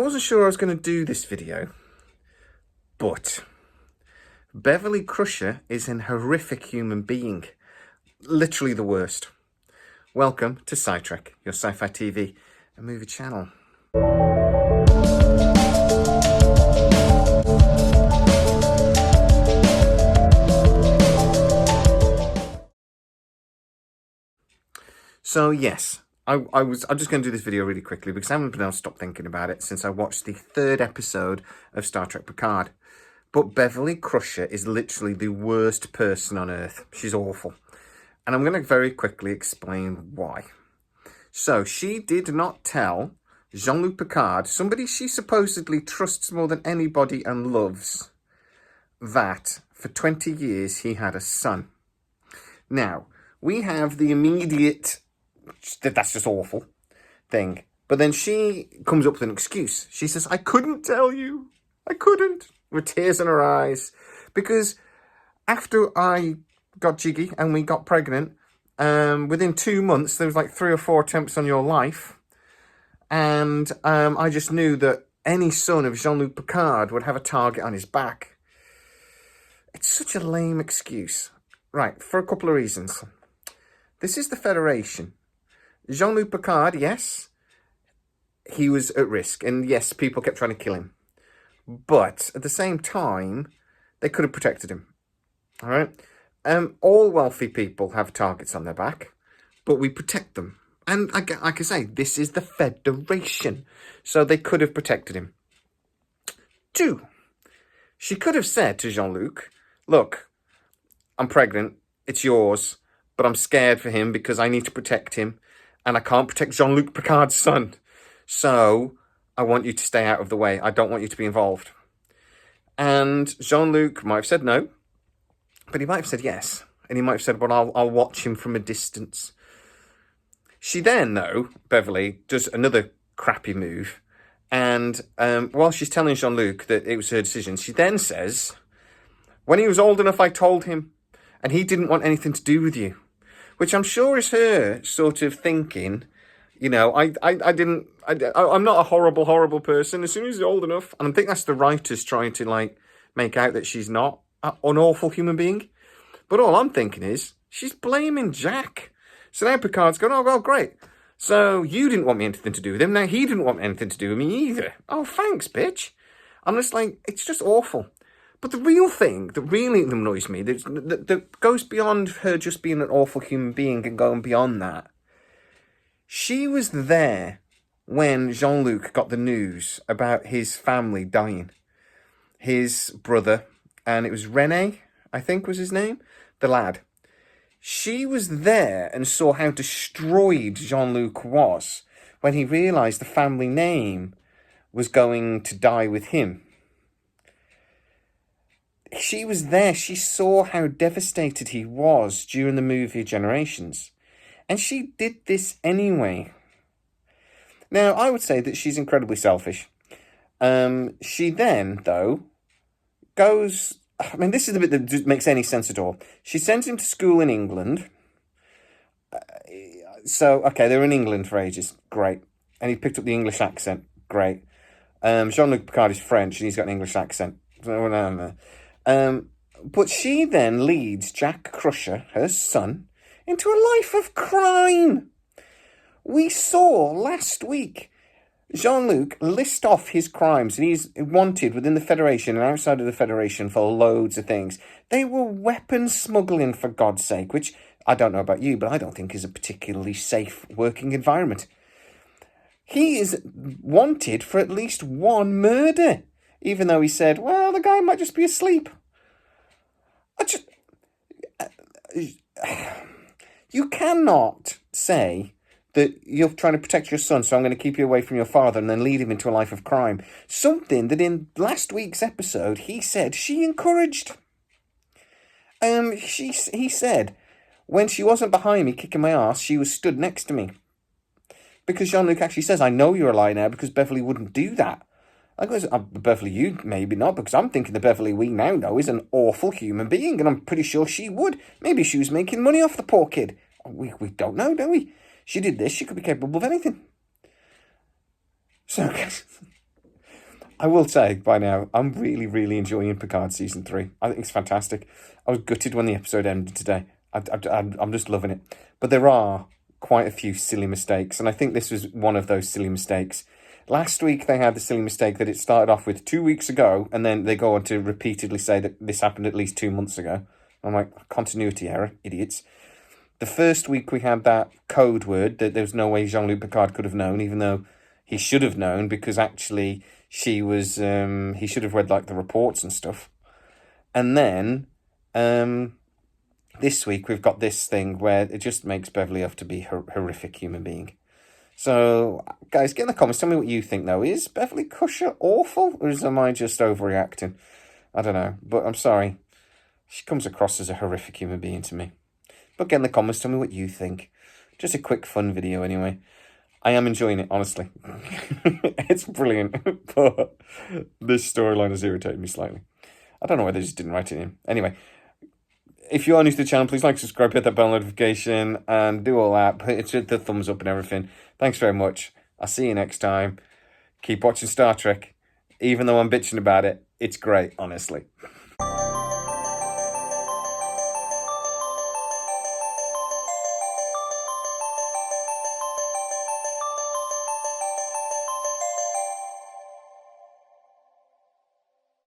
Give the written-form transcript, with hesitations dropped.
wasn't sure I was going to do this video, but Beverly Crusher is an horrific human being. Literally the worst. Welcome to Trek, your sci-fi TV and movie channel. So yes, I'm just going to do this video really quickly because I haven't been able to stop thinking about it since I watched the 3rd episode of Star Trek Picard. But Beverly Crusher is literally the worst person on Earth. She's awful. And I'm going to very quickly explain why. So she did not tell Jean-Luc Picard, somebody she supposedly trusts more than anybody and loves, that for 20 years he had a son. Now, we have the immediate, that's just awful thing. But then she comes up with an excuse. She says, I couldn't tell you. I couldn't. With tears in her eyes. Because after I got jiggy and we got pregnant, within 2 months, there was like 3 or 4 attempts on your life. And I just knew that any son of Jean-Luc Picard would have a target on his back. It's such a lame excuse. Right, for a couple of reasons. This is the Federation. Jean-Luc Picard, yes, he was at risk. And yes, people kept trying to kill him. But at the same time, they could have protected him. All right? All wealthy people have targets on their back, but we protect them. And like I say, this is the Federation. So they could have protected him. 2, she could have said to Jean-Luc, look, I'm pregnant, it's yours, but I'm scared for him because I need to protect him, and I can't protect Jean-Luc Picard's son. So I want you to stay out of the way. I don't want you to be involved. And Jean-Luc might have said no, but he might have said yes. And he might have said, well, I'll watch him from a distance. She then, though, Beverly, does another crappy move. And while she's telling Jean-Luc that it was her decision, she then says, when he was old enough, I told him, and he didn't want anything to do with you. Which I'm sure is her sort of thinking, you know, I'm not a horrible person. As soon as he's old enough, and I think that's the writers trying to, like, make out that she's not an awful human being. But all I'm thinking is, she's blaming Jack. So now Picard's going, oh, well, great. So you didn't want me anything to do with him. Now he didn't want anything to do with me either. Oh, thanks, bitch. I'm just like, it's just awful. But the real thing that really annoys me, that goes beyond her just being an awful human being and going beyond that, she was there when Jean-Luc got the news about his family dying. His brother, and it was René, I think was his name, the lad. She was there and saw how destroyed Jean-Luc was when he realised the family name was going to die with him. She was there. She saw how devastated he was during the movie Generations. And she did this anyway. Now, I would say that she's incredibly selfish. She then, though, goes... I mean, this is the bit that makes any sense at all. She sends him to school in England. So, okay, they were in England for ages. Great. And he picked up the English accent. Great. Jean-Luc Picard is French and he's got an English accent. But she then leads Jack Crusher, her son, into a life of crime. We saw last week Jean-Luc list off his crimes, and he's wanted within the Federation and outside of the Federation for loads of things. They were weapon smuggling, for God's sake, which I don't know about you, but I don't think is a particularly safe working environment. He is wanted for at least 1 murder, even though he said, well, the guy might just be asleep. You cannot say that you're trying to protect your son, so I'm going to keep you away from your father and then lead him into a life of crime. Something that in last week's episode, he said she encouraged. He said, when she wasn't behind me kicking my ass, she was stood next to me. Because Jean-Luc actually says, I know you're a liar now because Beverly wouldn't do that. I goes, Beverly, you maybe not, because I'm thinking the Beverly we now know is an awful human being, and I'm pretty sure she would. Maybe she was making money off the poor kid. We don't know, do we? She did this, she could be capable of anything. So, I will say by now, I'm really, really enjoying Picard Season 3. I think it's fantastic. I was gutted when the episode ended today. I'm just loving it. But there are quite a few silly mistakes, and I think this was one of those silly mistakes. Last week, they had the silly mistake that it started off with 2 weeks ago, and then they go on to repeatedly say that this happened at least 2 months ago. I'm like, continuity error, idiots. The first week, we had that code word that there was no way Jean-Luc Picard could have known, even though he should have known, because actually she was, he should have read like the reports and stuff. And then this week we've got this thing where it just makes Beverly have to be a horrific human being. So, guys, get in the comments. Tell me what you think, though. Is Beverly Crusher awful, or am I just overreacting? I don't know, but I'm sorry. She comes across as a horrific human being to me. But get in the comments. Tell me what you think. Just a quick, fun video, anyway. I am enjoying it, honestly. It's brilliant, but this storyline has irritated me slightly. I don't know why they just didn't write it in. Anyway, if you are new to the channel, please like, subscribe, hit that bell notification, and do all that. Hit the thumbs up and everything. Thanks very much. I'll see you next time. Keep watching Star Trek. Even though I'm bitching about it, it's great, honestly.